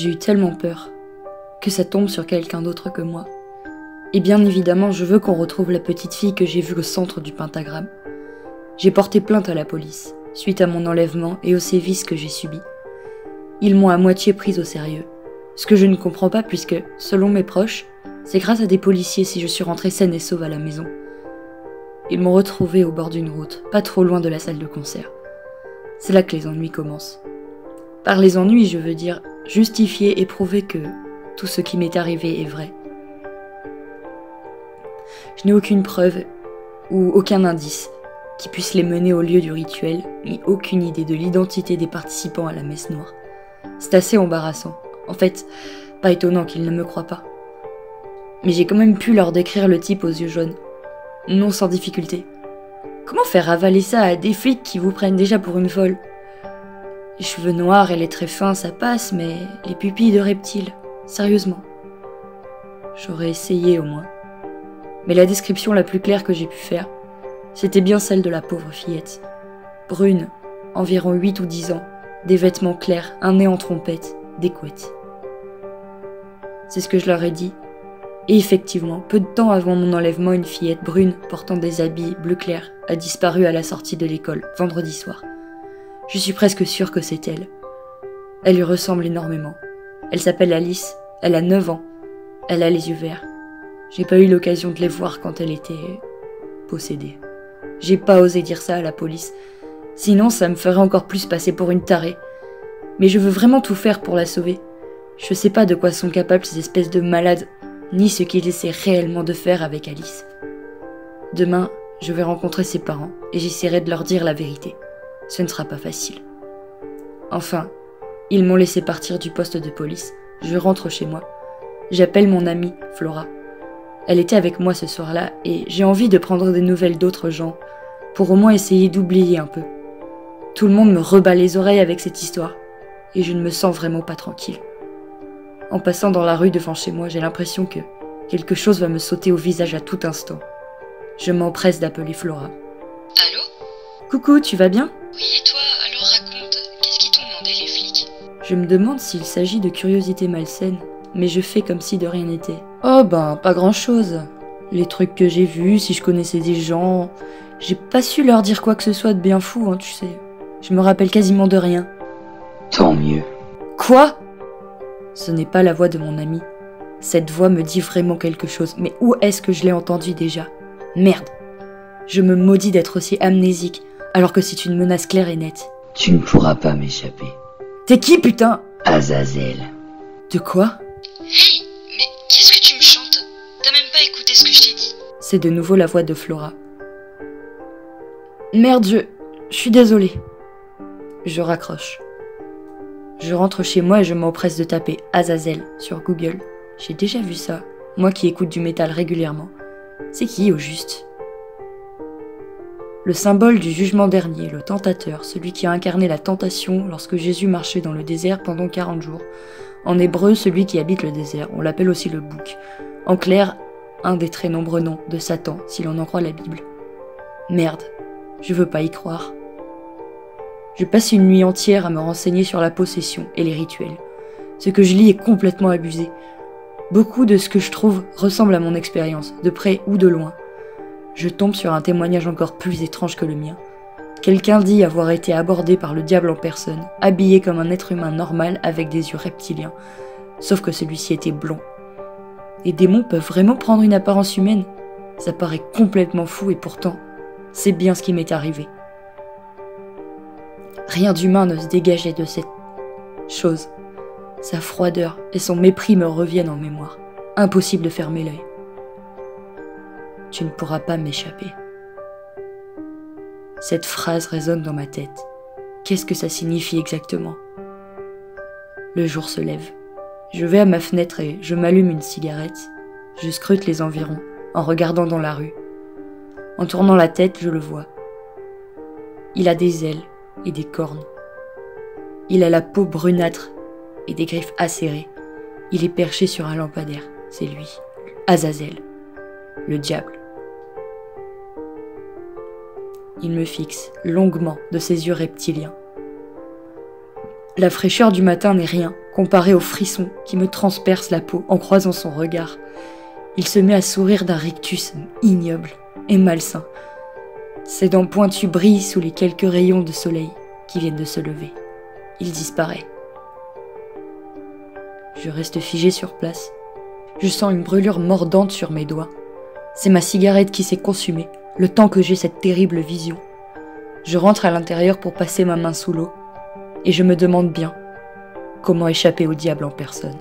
J'ai eu tellement peur que ça tombe sur quelqu'un d'autre que moi. Et bien évidemment, je veux qu'on retrouve la petite fille que j'ai vue au centre du pentagramme. J'ai porté plainte à la police, suite à mon enlèvement et aux sévices que j'ai subis. Ils m'ont à moitié prise au sérieux. Ce que je ne comprends pas puisque, selon mes proches, c'est grâce à des policiers si je suis rentrée saine et sauve à la maison. Ils m'ont retrouvée au bord d'une route, pas trop loin de la salle de concert. C'est là que les ennuis commencent. Par les ennuis, je veux dire justifier et prouver que tout ce qui m'est arrivé est vrai. Je n'ai aucune preuve ou aucun indice qui puisse les mener au lieu du rituel, ni aucune idée de l'identité des participants à la messe noire. C'est assez embarrassant. En fait, pas étonnant qu'ils ne me croient pas. Mais j'ai quand même pu leur décrire le type aux yeux jaunes. Non sans difficulté. Comment faire avaler ça à des flics qui vous prennent déjà pour une folle? Les cheveux noirs et les traits fins, ça passe, mais les pupilles de reptile, sérieusement. J'aurais essayé au moins. Mais la description la plus claire que j'ai pu faire, c'était bien celle de la pauvre fillette. Brune, environ 8 ou 10 ans, des vêtements clairs, un nez en trompette, des couettes. C'est ce que je leur ai dit. Et effectivement, peu de temps avant mon enlèvement, une fillette brune portant des habits bleu clair a disparu à la sortie de l'école, vendredi soir. Je suis presque sûre que c'est elle. Elle lui ressemble énormément. Elle s'appelle Alice, elle a 9 ans, elle a les yeux verts. J'ai pas eu l'occasion de les voir quand elle était possédée. J'ai pas osé dire ça à la police, sinon ça me ferait encore plus passer pour une tarée. Mais je veux vraiment tout faire pour la sauver. Je sais pas de quoi sont capables ces espèces de malades, ni ce qu'ils essaient réellement de faire avec Alice. Demain, je vais rencontrer ses parents et j'essaierai de leur dire la vérité. Ce ne sera pas facile. Enfin, ils m'ont laissé partir du poste de police. Je rentre chez moi. J'appelle mon amie, Flora. Elle était avec moi ce soir-là et j'ai envie de prendre des nouvelles d'autres gens pour au moins essayer d'oublier un peu. Tout le monde me rebat les oreilles avec cette histoire et je ne me sens vraiment pas tranquille. En passant dans la rue devant chez moi, j'ai l'impression que quelque chose va me sauter au visage à tout instant. Je m'empresse d'appeler Flora. Allô? Coucou, tu vas bien? Oui, et toi, alors raconte, qu'est-ce qu'ils t'ont demandé les flics? Je me demande s'il s'agit de curiosité malsaine, mais je fais comme si de rien n'était. Oh ben, pas grand-chose. Les trucs que j'ai vus, si je connaissais des gens... J'ai pas su leur dire quoi que ce soit de bien fou, hein, tu sais. Je me rappelle quasiment de rien. Tant mieux. Quoi? Ce n'est pas la voix de mon ami. Cette voix me dit vraiment quelque chose, mais où est-ce que je l'ai entendue déjà? Merde. Je me maudis d'être aussi amnésique, alors que c'est une menace claire et nette. Tu ne pourras pas m'échapper. T'es qui, putain? Azazel. De quoi? Hey, mais qu'est-ce que tu me chantes? T'as même pas écouté ce que je t'ai dit. C'est de nouveau la voix de Flora. Merde, je suis désolée. Je raccroche. Je rentre chez moi et je m'empresse de taper Azazel sur Google. J'ai déjà vu ça, moi qui écoute du métal régulièrement. C'est qui au juste? Le symbole du jugement dernier, le tentateur, celui qui a incarné la tentation lorsque Jésus marchait dans le désert pendant 40 jours. En hébreu, celui qui habite le désert, on l'appelle aussi le bouc. En clair, un des très nombreux noms de Satan, si l'on en croit la Bible. Merde, je veux pas y croire. Je passe une nuit entière à me renseigner sur la possession et les rituels. Ce que je lis est complètement abusé. Beaucoup de ce que je trouve ressemble à mon expérience, de près ou de loin. Je tombe sur un témoignage encore plus étrange que le mien. Quelqu'un dit avoir été abordé par le diable en personne, habillé comme un être humain normal avec des yeux reptiliens, sauf que celui-ci était blond. Les démons peuvent vraiment prendre une apparence humaine? Ça paraît complètement fou et pourtant, c'est bien ce qui m'est arrivé. Rien d'humain ne se dégageait de cette chose. Sa froideur et son mépris me reviennent en mémoire. Impossible de fermer l'œil. Tu ne pourras pas m'échapper. Cette phrase résonne dans ma tête. Qu'est-ce que ça signifie exactement? Le jour se lève. Je vais à ma fenêtre et je m'allume une cigarette. Je scrute les environs, en regardant dans la rue. En tournant la tête, je le vois. Il a des ailes et des cornes. Il a la peau brunâtre et des griffes acérées. Il est perché sur un lampadaire. C'est lui, Azazel, le diable. Il me fixe longuement de ses yeux reptiliens. La fraîcheur du matin n'est rien, comparé au frisson qui me transperce la peau en croisant son regard. Il se met à sourire d'un rictus ignoble et malsain. Ses dents pointues brillent sous les quelques rayons de soleil qui viennent de se lever. Il disparaît. Je reste figé sur place. Je sens une brûlure mordante sur mes doigts. C'est ma cigarette qui s'est consumée, le temps que j'ai cette terrible vision. Je rentre à l'intérieur pour passer ma main sous l'eau, et je me demande bien comment échapper au diable en personne.